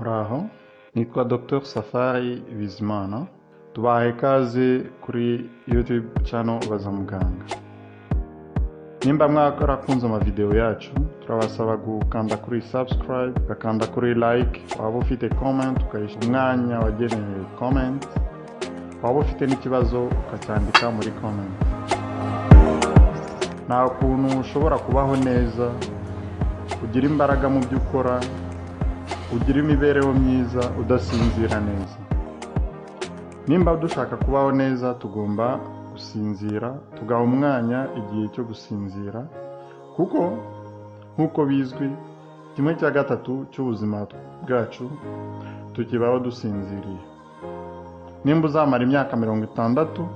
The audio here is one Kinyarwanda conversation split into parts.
Muraho, nitwa Dr Safari Bizimana, tubahaye ikaze kuri YouTube channel Baza Muganga. Nimba mwarakunze amavideo yacu, turabasaba gukanda kuri subscribe, ugakanda kuri like, waba ufite comment ukayishyira umwanya wagenewe comment, waba ufite n'ikibazo ukacyandika muri comment. Nta kuntu ushobora kubaho neza, ugira imbaraga mu byo ukora, ugira imibereho myiza udasinzira neza. Nimba dushaka kubaho neza, tugomba gusinzira, tugaha umwanya igihe cyo gusinzira, kuko nkuko bizwi 1/3 cy'ubuzima bwacu tukibaho dusinziriye. Nimba uzamara imyaka 60,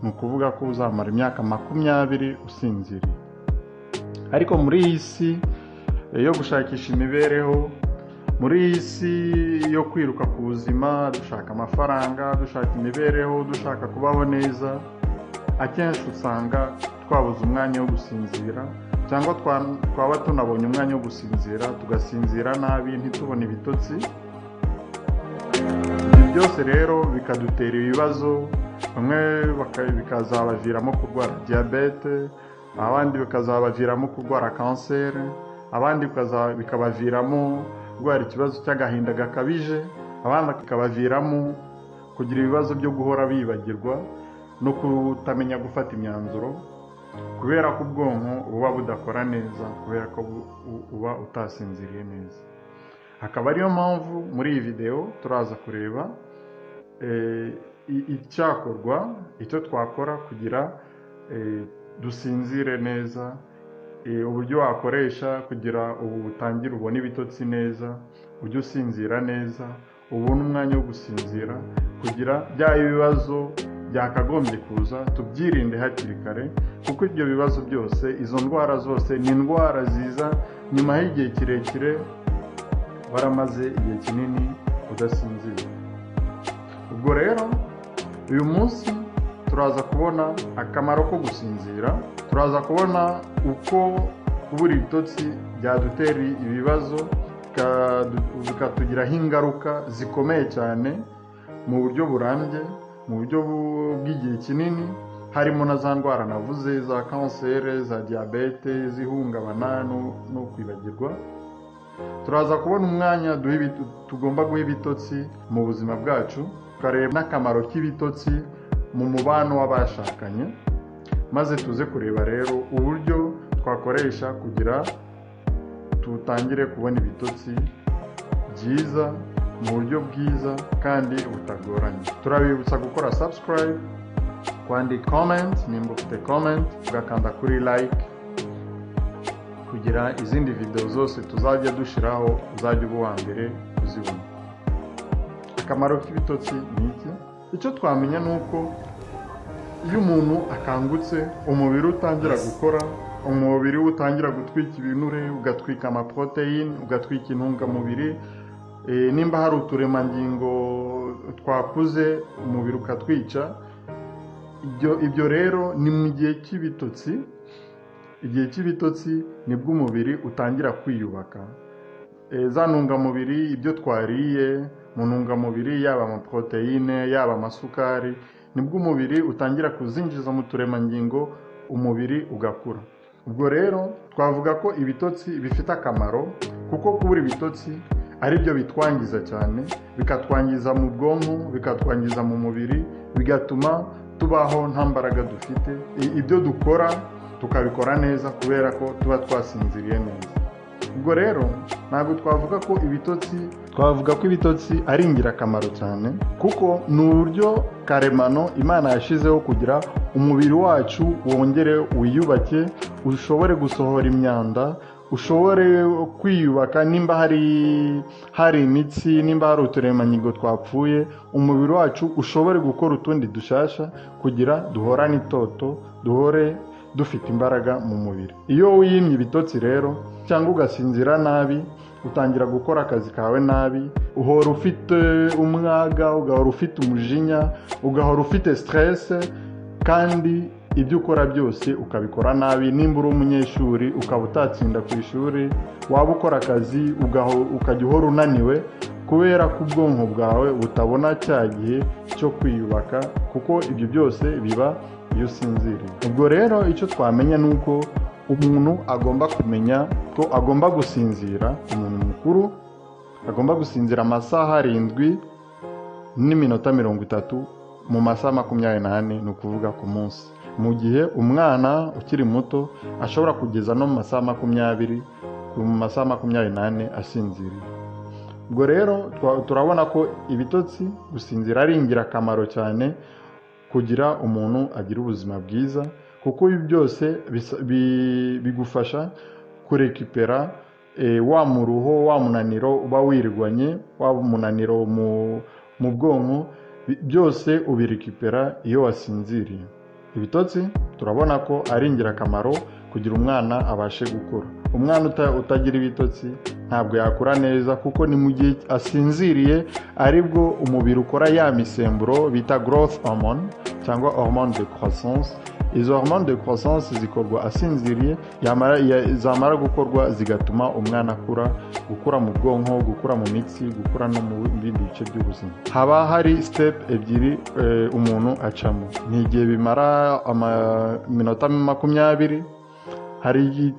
ni ukuvuga ko uzamara imyaka 20 usinziriye. Ariko muri iyi si yo gushakisha imibereho, muri iyi si yo kwiruka ku buzima, dushaka amafaranga, dushaka imibereho, dushaka kubaho neza, akenshi usanga twabuze umwanya wo gusinzira, cyangwa twaba tunabonye umwanya wo gusinzira tugasinzira nabi, ntitubone ibitotsi. Ibi byose rero bikadutera ibibazo, bamwe bikazabaviramo kurwara diabete, abandi bikazabaviramo kurwara kanseri, abandi bikabaviramo kurwara ikibazo cy'agahinda gakabije, abandi bikabaviramo kugira ibibazo byo guhora bibagirwa no kutamenya gufata imyanzuro, kubera ko ubwonko buba budakora neza, kubera ko uba utasinziriye neza. Akaba ariyo mpamvu muri iyi video turaza kureba icyakorwa, icyo twakora kugira dusinzire neza, uburyo wakoresha kugira ubu utangire ubone ibitotsi neza, ujye usinzira neza, ubone umwanya wo gusinzira, kugira bya ibibazo byakagombye kuza tubyirinde hakiri kare, kuko ibyo bibazo byose, izo ndwara zose ni indwara ziza nyuma y'igihe kirekire waramaze igihe kinini udasinzira. Ubwo rero uyu munsi turaza kubona akamaro ko gusinzira, turaza kubona uko kubura ibitotsi byadutera ibibazo, bikatugiraho ingaruka zikomeye cyane mu buryo burambye, mu buryo bw'igihe kinini, harimo na za ndwara navuze, za kanseri, za diabete, zihungabana no kwibagirwa. Turaza kubona umwanya tugomba guha ibitotsi mu buzima bwacu, tukareba n'akamaro k'ibitotsi mu mubano w'abashakanye, maze tuze kureba rero uburyo twakoresha kugira tutangire kubona ibitotsi byiza mu buryo bwiza kandi butagoranye. Turabibutsa gukora subscribe, kwandika comment, nimba ufite comment, ugakanda kuri like, kugira izindi video zose tuzajya dushiraho uzajya uba uwa mbere kuzibona. Akamaro k'ibitotsi ni iki? Icyo twamenya ni uko iyo umuntu akangutse, umubiri utangira gukora, umubiri utangira gutwika ibinure, ugatwika amaproteine, ugatwika intungamubiri, nimba hari uturemangingo twakuze umubiri ukatwica. Ibyo rero ni mu gihe cy'ibitotsi. Igihe cy'ibitotsi nibwo umubiri utangira kwiyubaka. Za ntungamubiri, ibyo twariye mu ntungamubiri, yaba amaproteine, yaba amasukari, nibwo umubiri utangira kuzinjiza mu turemangingo, umubiri ugakura. Ubwo rero twavuga ko ibitotsi bifite akamaro, kuko kubura ibitotsi ari byo bitwangiza cyane, bikatwangiza mu bwonko, bikatwangiza mu mubiri, bigatuma tubaho nta mbaraga dufite. Ibyo dukora tukabikora neza kubera ko tuba twasinziriye neza. Ubwo rero ntabwo twavuga ko ibitotsi ari ingirakamaro cyane, kuko ni uburyo karemano Imana yashizeho kugira umubiri wacu wongere wiyubake, ushobore gusohora imyanda, ushobore kwiyubaka. Nimba hari imitsi, nimba hari uturemangingo twapfuye, umubiri wacu ushobore gukora utundi dushasha, kugira duhorane itoto, duhore dufite imbaraga mu mubiri. Iyo wiyimye ibitotsi rero, cyangwa ugasinzira nabi, utangira gukora akazi kawe nabi, uhora ufite umwaga, ugahora ufite umujinya, ugahora ufite stress, kandi ibyo ukora byose ukabikora nabi. Nimba uri umunyeshuri ukaba utatsinda ku ishuri, waba ukora akazi ukajya uhora unaniwe kubera ko ubwonko bwawe butabona cya gihe cyo kwiyubaka, kuko ibyo byose biba iyo usinziriye. Ubwo rero icyo twamenya ni uko umuntu agomba kumenya ko agomba gusinzira, umuntu mukuru agomba gusinzira amasaha 7 n'iminota 30 mu masaha 24, ni ukuvuga ku munsi, mu gihe umwana ukiri muto ashobora kugeza no mu masaha 20 mu masaha 24 asinziriye. Ubwo rero turabona ko ibitotsi, gusinzira ari ingirakamaro cyane kugira umuntu agira ubuzima bwiza, kuko ibi byose bigufasha kurekipera wa muruho, wa munaniro uba wirwanye, wa munaniro mu bwonko, byose ubirekipera iyo wasinziriye. Ibitotsi turabona ko ari ingirakamaro kugira umwana abashe gukura. Umwana utagira ibitotsi ntabwo yakura neza, kuko ni mu gihe asinziriye aribwo umubiri ukora ya misemburo bita growth hormone cyangwa hormone de croissance. Izo hormone de croissance zikorwa asinziriye, zamara gukorwa zigatuma umwana gukura mu bwonko, gukura mu mitsi, gukura no mu bindi bice by'ubuzima. Haba hari step ebyiri umuntu acamo. Ni igihe bimara minota 20. Hari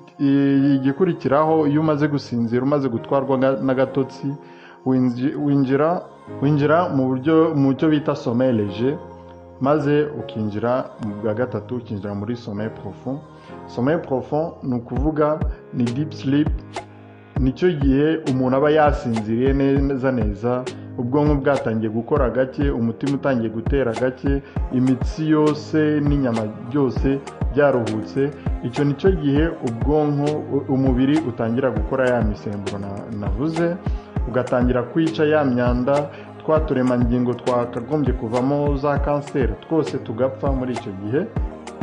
igikurikiraho iyo umaze gusinzira, umaze gutwarwa n'agatotsi, winjira mu cyo bita sommeil léger, maze ukinjira mu bwa gatatu, ukinjira muri sommeil profond. Sommeil profond ni ukuvuga ni deep sleep, nicyo gihe umuntu aba yasinziriye neza, ubwonko bwatangiye gukora gake, umutima utangiye gutera gake, imitsi yose n'inyama byose byaruhutse. Icyo nicyo gihe umubiri utangira gukora ya misemburo navuze, ugatangira kwica ya myanda, twa turemangingo twakagombye kuvamo za kanseri twose tugapfa muri icyo gihe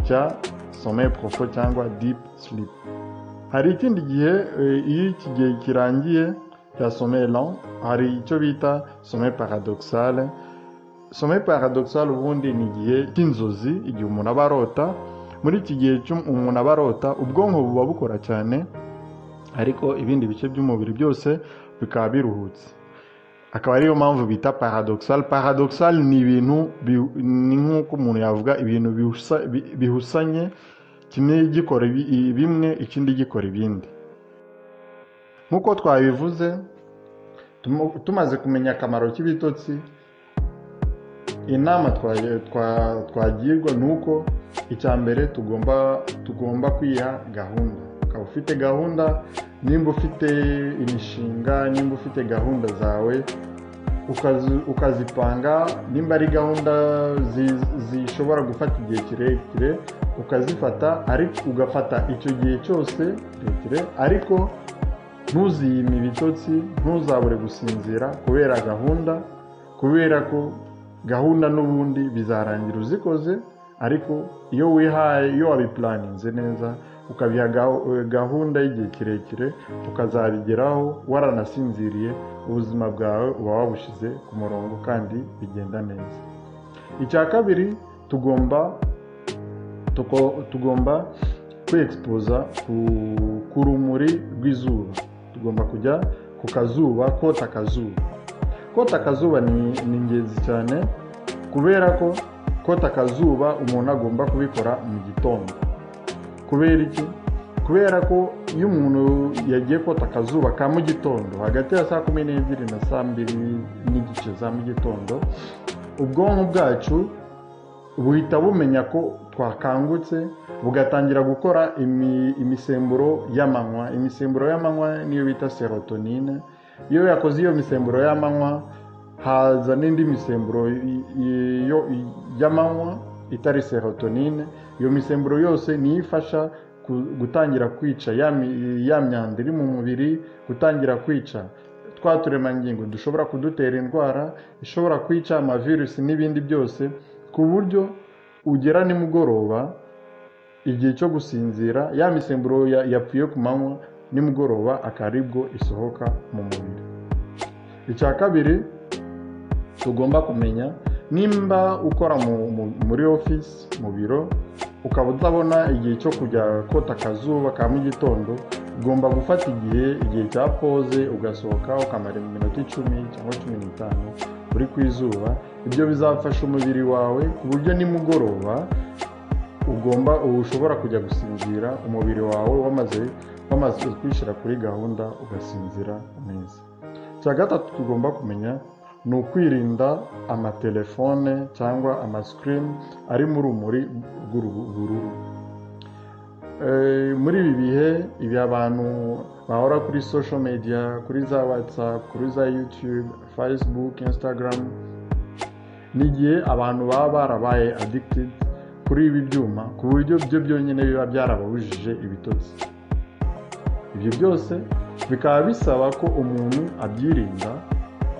cya sommeil profond cyangwa deep sleep. Hari ikindi gihe, iyo iki gihe kirangiye cya sommeil lent, hari icyo bita sommeil paradoxal. Sommeil paradoxal ubundi ni igihe cy'inzozi, igihe umuntu aba arota. Muri iki gihe umuntu aba arota, ubwonko buba bukora cyane, ariko ibindi bice by'umubiri byose bikaba biruhutse. Akaba ariyo mpamvu bita paradoxal. Paradoxal ni ibintu ni nk'uko umuntu yavuga ibintu bihusanye, kimwe gikora bimwe, ikindi gikora ibindi. Nk'uko twabivuze, tumaze kumenya akamaro k'ibitotsi, inama twagirwa ni uko icya mbere tugomba kwiha gahunda. Ukaba ufite gahunda, nimba ufite imishinga, nimba ufite gahunda zawe ukazipanga, nimba ari gahunda zishobora gufata igihe kirekire ukazifata, ariko ugafata icyo gihe cyose kirekire, ariko ntuziyime ibitotsi, ntuzabure gusinzira kubera ko gahunda n'ubundi bizarangira uzikoze. Ariko iyo wabiplaninze neza, ukabiha gahunda y'igihe kirekire, ukazabigeraho waranasinziriye, ubuzima bwawe uba wabushize ku murongo kandi bigenda neza. Icya kabiri, tugomba kwiexposa ku rumuri rw'izuba. Tugomba kujya ku kazuba, kota akazuba. Kota akazuba ni ingenzi cyane, kubera ko kota akazuba umuntu agomba kubikora mu gitondo. Kubera iki? Kubera ko iyo umuntu yagiye kota akazuba ka mu gitondo, hagati ya saa 12 na saa 2:30 za mu gitondo, ubwonko bwacu buhita bumenya ko twakangutse, bugatangira gukora imisemburo y'amanywa. Imisemburo y'amanywa niyo bita serotonine. Iyo yakoze iyo misemburo y'amanywa, haza n'indi misemburo y'amanywa itari serotonine. Iyo misemburo yose niyo ifasha gutangira kwica ya myanda iri mu mubiri, gutangira kwica twa turemangingo dushobora kudutera indwara, ishobora kwica amavirusi n'ibindi byose, ku buryo ugera nimugoroba, igihe cyo gusinzira, ya misemburo yapfuye ku manywa, nimugoroba akaribwo isohoka mu mubiri. Icya kabiri, tugomba kumenya, nimba ukora muri office, mu biro, ukaba utabona igihe cyo kujya kota akazuba ka mu gitondo, ugomba gufata igihe cya pause ugasohoka ukamara iminota 10 cyangwa 15 uri ku izuba. Ibyo bizafasha umubiri wawe ku buryo nimugoroba ushobora kujya gusinzira umubiri wawe wamaze kwishyira kuri gahunda ugasinzira neza. Icya gatatu tugomba kumenya ni ukwirinda amatelefone cyangwa amasikirini ari mu rumuri rw'ubururu. Muri ibi bihe ibi abantu bahora kuri social media, kuri za WhatsApp, kuri za YouTube, Facebook, Instagram, n'igihe abantu baba barabaye addicted kuri ibi byuma ku buryo byo byonyine biba byarababujije ibitotsi. Ibyo byose bikaba bisaba ko umuntu abyirinda,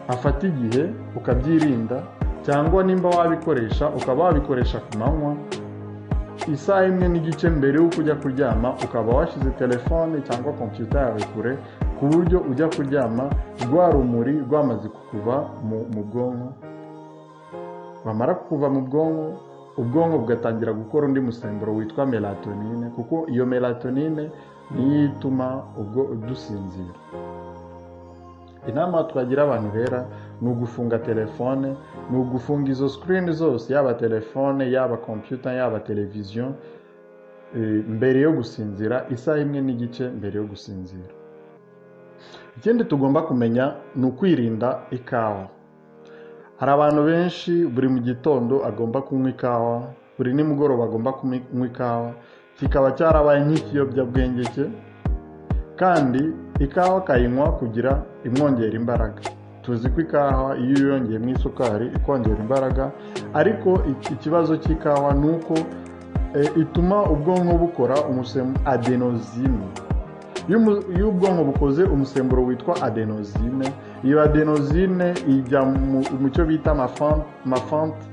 afata igihe ukabyirinda, cyangwa nimba wabikoresha ukaba wabikoresha ku manywa isaha imwe n'igice mbere y'uko ujya kuryama, ukaba washyize telefone cyangwa computer yawe kure ku buryo ujya kuryama rwa rumuri rwamaze kukuva mu bwonko. Wamara kuva mu bwonko, ubwonko bugatangira gukora undi musemburo witwa melatonine, kuko iyo melatonine niyo ituma dusinzira. Inama twagira abantu rero ni ugufunga telefone, ni ugufunga izo screen zose, yaba telefone, yaba computer, yaba televiziyo, mbere yo gusinzira, isaha imwe n'igice mbere yo gusinzira. Ikindi tugomba kumenya ni ukwirinda ikawa. Hari abantu benshi buri mu gitondo agomba kunywa ikawa, buri nimugoroba agomba kunywa ikawa, kikaba cyarabaye nk'ikiyobyabwenge cye, kandi ikawa kayinywa kugira imwongera imbaraga. Tuzi ko ikawa iyo yongeyemo isukari ikongera imbaraga, ariko ikibazo cy'ikawa ni uko ituma ubwonko bukora umusemburo adenosine. Iyo ubwonko bukoze umusemburo witwa adenosine, iyo adenosine ijya mu cyo bita mafante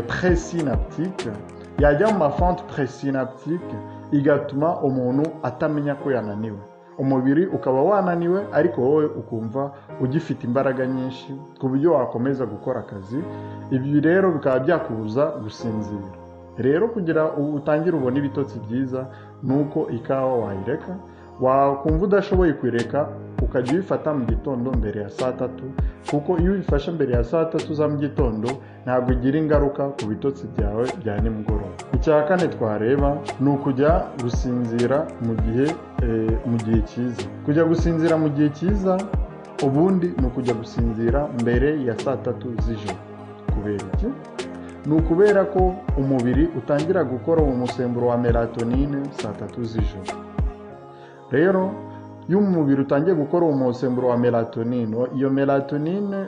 presynaptique, yajya mu mafante presynaptique igatuma umuntu atamenya ko yananiwe. Umubiri ukaba wananiwe ariko wowe ukumva ugifite imbaraga nyinshi ku buryo wakomeza gukora akazi. Ibi rero bikaba byakubuza gusinzira. Rero kugira utangire ubone ibitotsi byiza nuko ikawa wayireka. Wakumva udashoboye kwireka ukajya uyifata mu gitondo mbere ya saa 3, kuko iyo uyifashe mbere ya saa 3 za mu gitondo ntabwo igira ingaruka ku bitotsi byawe bya nimugoroba. Icya kane twareba ni ukujya gusinzira mu gihe cyiza. Kujya gusinzira mu gihe cyiza ubundi ni ukujya gusinzira mbere ya saa 3 z'ijoro. Kubera iki? Ni ukubera ko umubiri utangira gukora umusemburo wa melatonine saa 3 z'ijoro. Rero iyo umubiri utangiye gukora umusemburo wa melatonine, iyo melatonine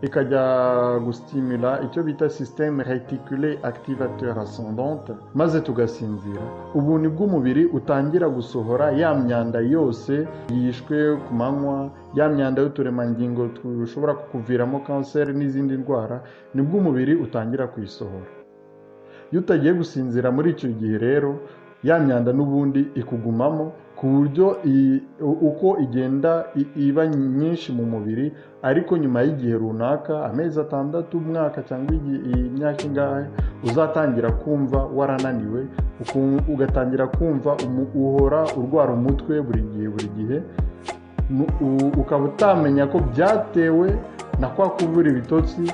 ikajya gustimula icyo bita système réticulé activateur ascendante, maze tugasinzira. Ubu nibwo umubiri utangira gusohora ya myanda yose yishwe ku manywa, ya myanda y'uturemangingo tushobora kukuviramo kanseri n'izindi ndwara, nibwo umubiri utangira kuyisohora. Iyo utagiye gusinzira muri icyo gihe rero, ya myanda n'ubundi ikugumamo ku buryo uko igenda iba nyinshi mu mubiri, ariko nyuma y'igihe runaka, amezi 6, umwaka cyangwa imyaka ingahe, uzatangira kumva warananiwe, ugatangira kumva uhora urwara umutwe buri gihe, ukaba utamenya ko byatewe na kwa kubura ibitotsi,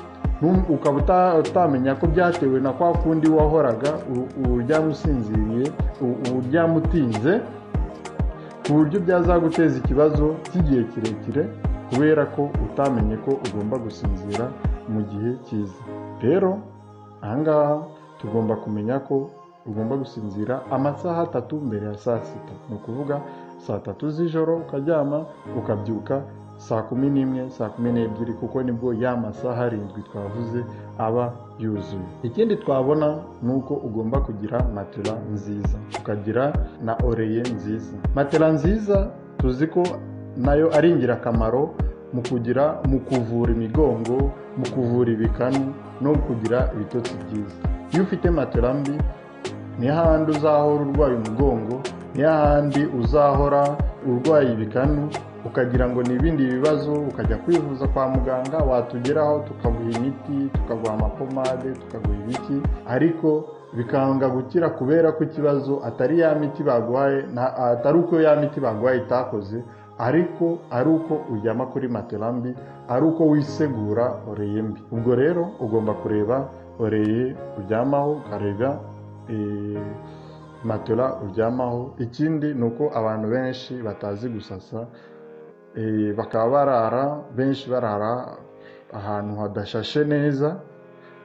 ukaba utamenya ko byatewe na kwa kundi wahoraga uryamusinziriye, uryamutinze, ku buryo byazaguteza ikibazo cy'igihe kirekire kubera ko utamenye ko ugomba gusinzira mu gihe cyiza. Rero ahangaha tugomba kumenya ko ugomba gusinzira amasaha 3 mbere ya saa 6. Ni ukuvuga saa 3 z'ijoro ukaryama, ukabyuka saa 11, saa 12, kuko nibwo ya masaha 7 twavuze aba yuzuye. Ikindi twabona ni uko ugomba kugira matela nziza, ukagira na oreye nziza. Matela nziza tuzi ko nayo ari ingirakamaro mu kuvura imigongo, mu kuvura ibikanu no kugira ibitotsi byiza. Iyo ufite matela mbi, ni hahandi uzahora urwaye umugongo, ni hahandi uzahora urwaye ibikanu, ukagira ngo ni ibindi bibazo, ukajya kwivuza kwa muganga, watugeraho tukaguha imiti, tukaguha amapomade, tukaguha ibiki, ariko bikanga gukira kubera ko ikibazo atari ya miti baguhaye, atari uko ya miti baguhaye itakoze, ariko ari uko uryama kuri matela mbi, ari uko wisegura oreye mbi. Ubwo rero ugomba kureba oreye uryamaho, ukareba matela uryamaho. Ikindi ni uko abantu benshi batazi gusasa, bakaba benshi barara ahantu hadashashe neza.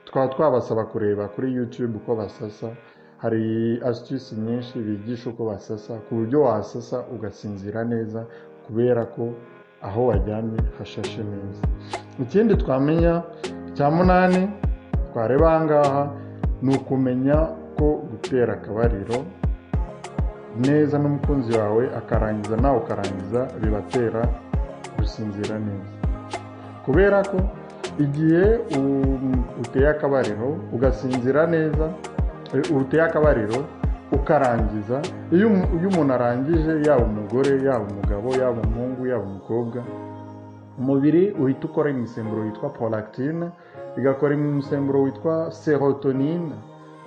Tukaba twabasaba kureba kuri YouTube uko basasa. Hari astuce nyinshi bigisha uko basasa ku buryo wasasa ugasinzira neza kubera ko aho wajyamye hashashe neza. Ikindi twamenya cya munani twareba ahangaha ni ukumenya ko gutera akabariro neza n'umukunzi wawe akarangiza nawe ukarangiza bibatera gusinzira neza, kubera ko igihe uteye akabariro ugasinzira neza, uteye akabariro ukarangiza, iyo umuntu arangije, yaba umugore, yaba umugabo, yaba umuhungu, yaba umukobwa, umubiri uhita ukora imisemburo yitwa prolactine, igakora imisemburo witwa serotonine,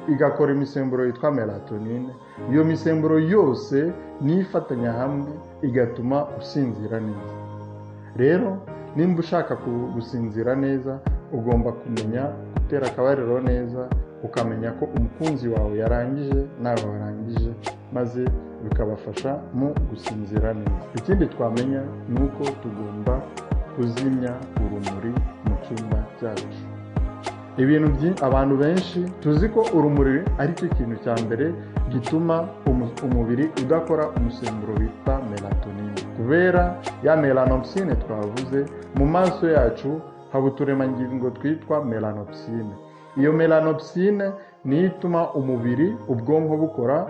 igakora imisemburo yitwa melatonine. Iyo misemburo yose nifatanya hamwe igatuma usinzira neza. Rero nimba ushaka gusinzira neza, ugomba kumenya gutera akabariro neza, ukamenya ko umukunzi wawe yarangije nawe warangije, maze bikabafasha mu gusinzira neza. Ikindi twamenya ni uko tugomba kuzimya urumuri mu cyumba cyacu. Abantu benshi tuzi ko urumuri ari cyo kintu cya mbere gituma umubiri udakora umusemburo wita melatonine, kubera ya melanopsine twavuze. Mu maso yacu haba uturemangingo twitwa melanopsine. Iyo melanopsine niyo ituma umubiri, ubwonko bukora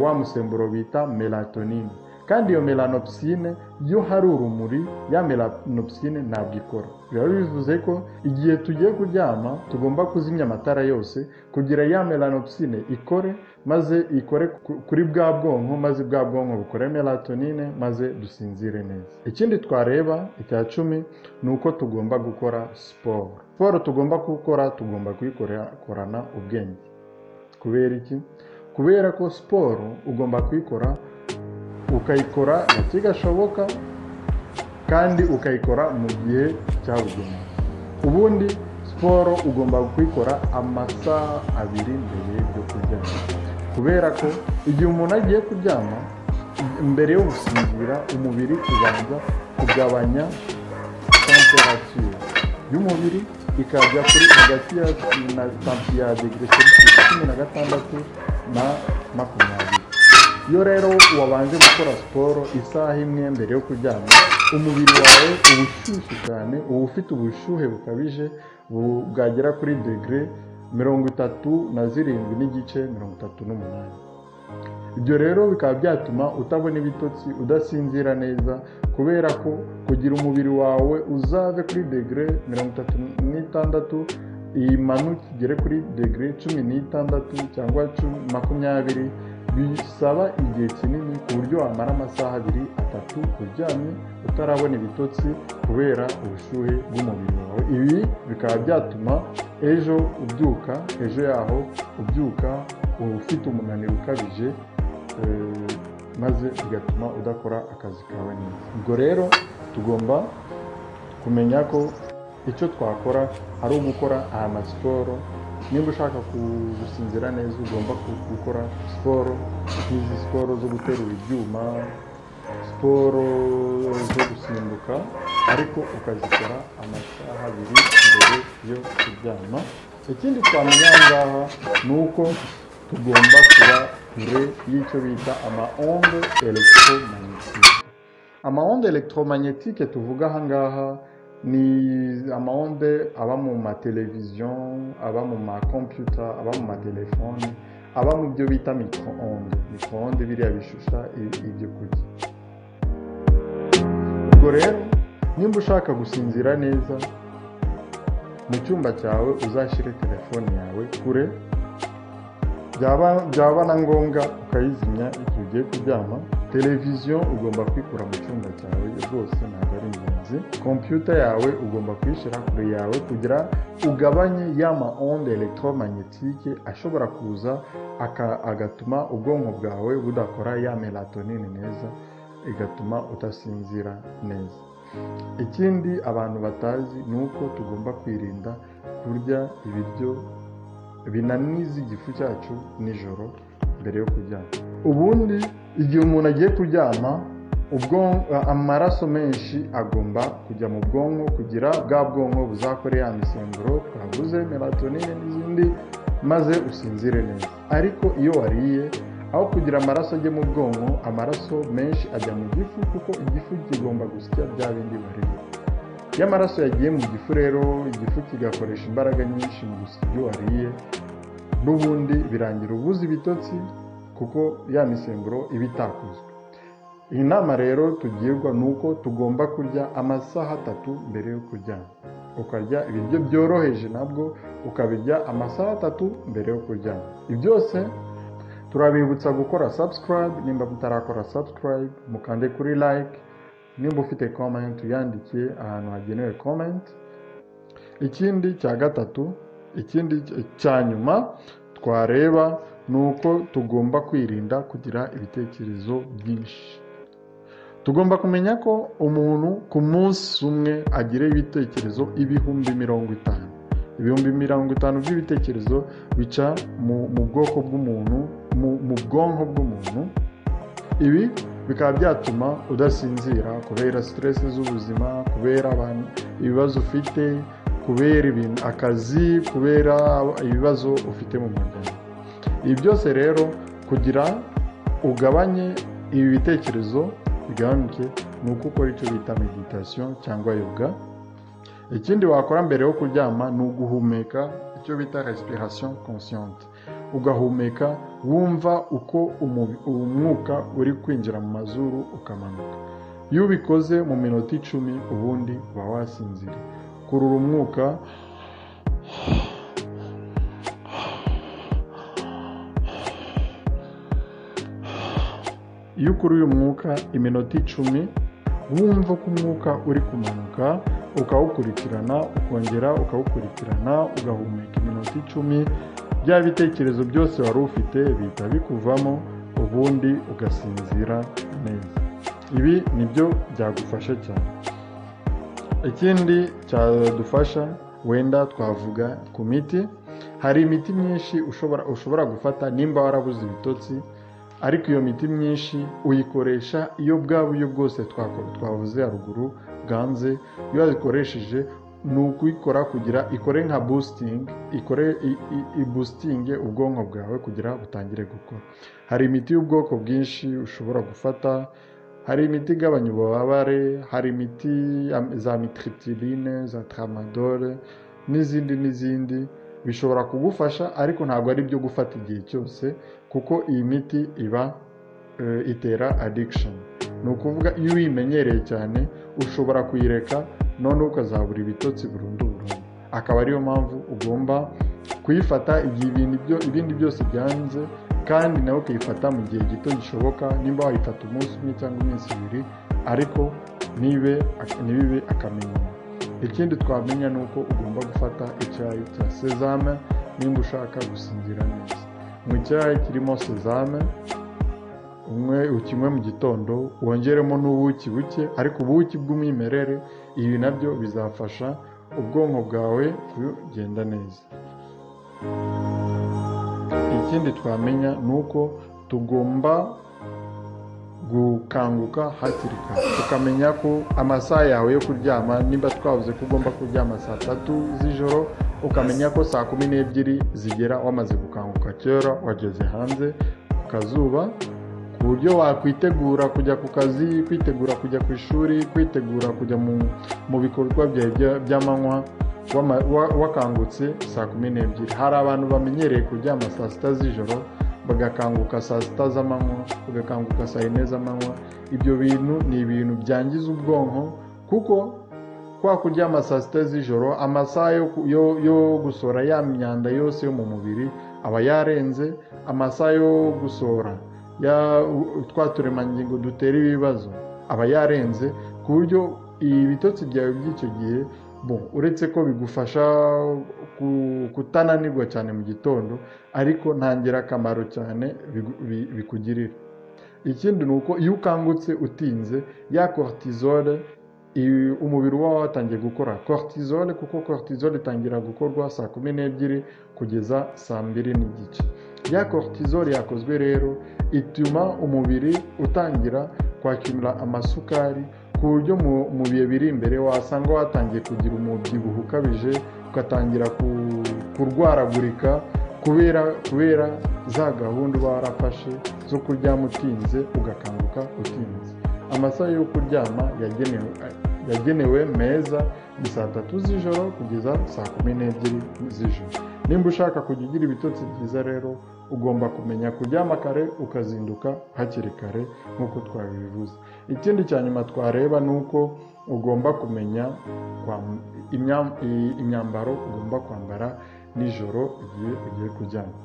wa musemburo bita melatonine, kandi iyo melanopsine iyo hari urumuri, ya melanopsine ntabwo ikora. Biba bivuze ko igihe tugiye kuryama tugomba kuzimya amatara yose kugira ya melanopsine ikore, maze ikore kuri bwa bwonko, maze bwa bwonko bukore melatonine, maze dusinzire neza. Ikindi twareba icya 10 ni uko tugomba gukora siporo. Siporo tugomba gukora, tugomba kuyikorana ubwenge. Kubera iki? Kubera ko siporo ugomba kuyikora, ukayikora gake gashoboka, kandi ukayikora mu gihe cyabugenewe. Ubundi siporo ugomba kuyikora amasaha 2 mbere yo kuryama, kubera ko igihe umuntu agiye kuryama, mbere yo gusinzira umubiri ubanza kugabanya temperature y'umubiri ikajya kuri hagati ya degre Celsius 16 na 20. Iyo rero wabanje gukora siporo isaha imwe mbere yo kuryama, umubiri wawe uba ushyushye cyane, uba ufite ubushyuhe bukabije bwagera kuri degre 37 n'igice 38. Ibyo rero bikaba byatuma utabona ibitotsi, udasinzira neza, kubera ko kugira umubiri wawe uzave kuri degre 36 imanuke igere kuri degre 16 cyangwa 20, bisaba igihe kinini ku buryo wamara amasaha 2-3 uryamye utarabona ibitotsi kubera ubushyuhe bw'umubiri wawe. Ibi bikaba byatuma ejo yaho ubyuka ufite umunaniro ukabije, maze bigatuma udakora akazi kawe neza. Ubwo rero tugomba kumenya ko icyo twakora ari ugukora aya masiporo. Niba ushaka gusinzira neza ugomba gukora siporo, nk'izi siporo zo guterura ibyuma, siporo zo gusimbuka, ariko ukazikora amasaha 2 mbere yo kuryama. Ikindi twamenya ngaha ni uko tugomba kuba kure y'icyo bita ama-onde electromagnétique. Ama-onde electromagnétique tuvuga aha ngaha ni ama-onde aba mu mateleviziyo, aba mu makompiyuta, aba mu matelefone, aba mu byo bita micro-onde biriya bishusha ibyo kurya. Ubwo rero nimba ushaka gusinzira neza, mu cyumba cyawe uzashyire telefone yawe kure, byaba na ngombwa ukayizimya igihe ugiye kuryama. Televiziyo ugomba kwikura mu cyumba cyawe rwose, ntabwo ari ingenzi. Kompiyuta yawe ugomba kuyishyira kure yawe kugira ugabanye y'ama onde electromagnétique ashobora kuza agatuma ubwonko bwawe budakora ya melatonine neza, igatuma utasinzira neza. Ikindi abantu batazi ni uko tugomba kwirinda kurya ibiryo binaniza igifu cyacu nijoro mbere yo kuryama. Ubundi igihe umuntu agiye kuryama, amaraso menshi agomba kujya mu bwonko kugira bwa bwonko buzakore ya misemburo twavuze, melatonine n'izindi, maze usinzire neza. Ariko iyo wariye, aho kugira amaraso ajye mu bwonko, amaraso menshi ajya mu gifu, kuko igifu kigomba gusya bya bindi wariye. Iyo amaraso yagiye mu gifu rero, igifu kigakoresha imbaraga nyinshi mu gusya ibyo wariye, n'ubundi birangira ubuze ibitotsi kuko ya misemburo iba itakozwe. Iyi nama rero tugirwa ni uko tugomba kurya amasaha 3 mbere yo kuryama. Ukarya ibiryo byoroheje nabwo ukabirya amasaha 3 mbere yo kuryama. Ibi byose turabibutsa gukora subscribe. Nimba mutarakora subscribe, mukande kuri like. Nimba ufite comment uyandikiye ahantu hagenewe comment. Ikindi cya gatatu, ikindi cya nyuma twareba ni uko tugomba kwirinda kugira ibitekerezo byinshi. Tugomba kumenya ko umuntu ku munsi umwe agira ibitekerezo 50,000. 50,000 by'ibitekerezo bica mu bwoko bw'umuntu, mu bwonko bw'umuntu. Ibi bikaba byatuma udasinzira kubera stress z'ubuzima, kubera ibibazo ufite, kubera akazi, kubera ibibazo ufite mu muryango. Ibi byose rero kugira ugabanye ibi bitekerezo bigabanuke, ni uko ukora icyo bita meditation cyangwa yoga. Ikindi wakora mbere yo kuryama ni uguhumeka, icyo bita respiration consciente. Ugahumeka wumva uko umwuka uri kwinjira mu mazuru ukamanuka. Iyo ubikoze mu minota 10, ubundi uba wasinzira. Kurura umwuka iyo ukuruye umwuka iminota 10, wumva ko umwuka uri kumanuka, ukawukurikirana, ukongera ukawukurikirana, ugahumeka iminota 10, bya bitekerezo byose wari ufite bihita bikuvamo, ubundi ugasinzira neza. Ibi nibyo byagufasha cyane. Ikindi cyadufasha, wenda twavuga ku miti. Hari imiti myinshi ushobora gufata nimba warabuze ibitotsi, ariko iyo miti myinshi uyikoresha iyo bwa buryo bwose twavuze haruguru bwanze. Iyo wazikoresheje ni ukuyikora kugira ikore nka boosting, boosting ubwonko bwawe kugira butangire gukora. Hari imiti y'ubwoko bwinshi ushobora gufata. Hari imiti igabanya ububabare, hari imiti za mitriptyline, za tramadol n'izindi bishobora kugufasha, ariko ntabwo ari byo gufata igihe cyose, kuko iyi miti itera addiction. Ni ukuvuga iyo uyimenyereye cyane ushobora kuyireka, none ukazabura ibitotsi burundu. Akaba ariyo mpamvu ugomba kuyifata igihe ibindi byose byanze, kandi nawe ukayifata mu gihe gito gishoboka. Nimba wayifata umunsi umwe cyangwa iminsi 2, ariko ntibibe akamenyero. Ikindi twamenya ni uko ugomba gufata icyayi cya sesame nimba ushaka gusinzira neza. Mu cyayi kirimo sesame ukinywe mu gitondo, wongeremo n'ubuki buke, ariko ubuki bw'umwimerere. Ibi nabyo bizafasha ubwonko bwawe kugenda neza. Ikindi twamenya ni uko tugomba gukanguka hakiri kare, tukamenya ko amasaha yawe yo kuryama, nimba twavuze ko ugomba kuryama saa 3 z'ijoro, ukamenya ko saa 12 zigera wamaze gukanguka kera, wageze hanze ku kazuba, ku buryo wakwitegura kujya ku kazi, kwitegura kujya ku ishuri, kwitegura kujya mu bikorwa by'amanywa wakangutse saa 12. Hari abantu bamenyereye kuryama saa 6 z'ijoro, bagakanguka saa 6 z'amanywa, bagakanguka saa 4 z'amanywa. Ibyo bintu ni ibintu byangiza ubwonko, kuko kwa kuryama saa 6 z'ijoro, amasaha yo gusohora ya myanda yose yo mu mubiri aba yarenze, amasaha yo gusohora twa turemangingo dutera ibibazo aba yarenze, ku buryo ibitotsi byawe by'icyo gihe uretse ko bigufasha kutananirwa cyane mu gitondo, ariko nta ngirakamaro cyane bikugirira. Ikindi ni uko iyo ukangutse utinze, ya cortisol umubiri uba watangiye gukora cortisol, kuko cortisol itangira gukorwa saa 12 kugeza saa 2:30. Ya cortisol yakozwe rero ituma umubiri utangira kwakira amasukari, ku buryo mu bihe biri imbere wasanga watangiye kugira umubyibuho ukabije, ugatangira kurwaragurika kubera za gahunda uba warafashe zo kuryama utinze ugakanguka utinze. Amasaha yo kuryama yagenewe meza ni saa 3 z'ijoro kugeza saa 12 z'ijoro. Nimba ushaka kujya ugira ibitotsi byiza rero, ugomba kumenya kuryama kare ukazinduka hakiri kare nk'uko twabivuze. Ikindi cya nyuma twareba ni uko ugomba kumenya imyambaro ugomba kwambara nijoro igihe ugiye kuryama.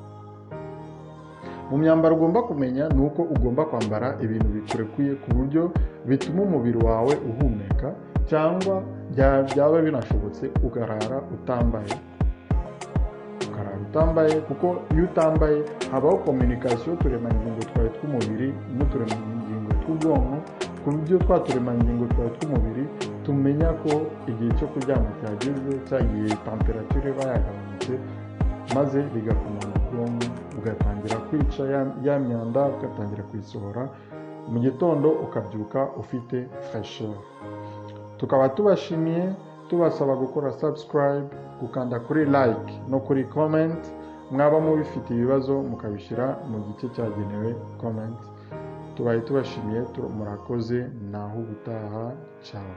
Mu myambaro ugomba kumenya ni uko ugomba kwambara ibintu bikurekuye, ku buryo bituma umubiri wawe uhumeka, cyangwa byaba binashobotse ukarara utambaye, kuko iyo utambaye habaho communication turemangingo twawe tw'umubiri n'uturemangingo tw'ubwonko, ku buryo twa turemangingo twawe tw'umubiri tumenya ko igihe cyo kuryama cyageze, cyagiye temperature iba yagabanutse, maze bigakomanga ubwonko, ugatangira kwica ya myanda, ugatangira kuyisohora mu gitondo, ukabyuka ufite fraîcheur. Tukaba tubashimiye, tubasaba gukora subscribe, gukanda kuri like no kuri comment. Mwaba mubifite ibibazo mukabishyira mu gice cyagenewe comment. Tubaye tubashimiye, murakoze, naho ubutaha, ciao.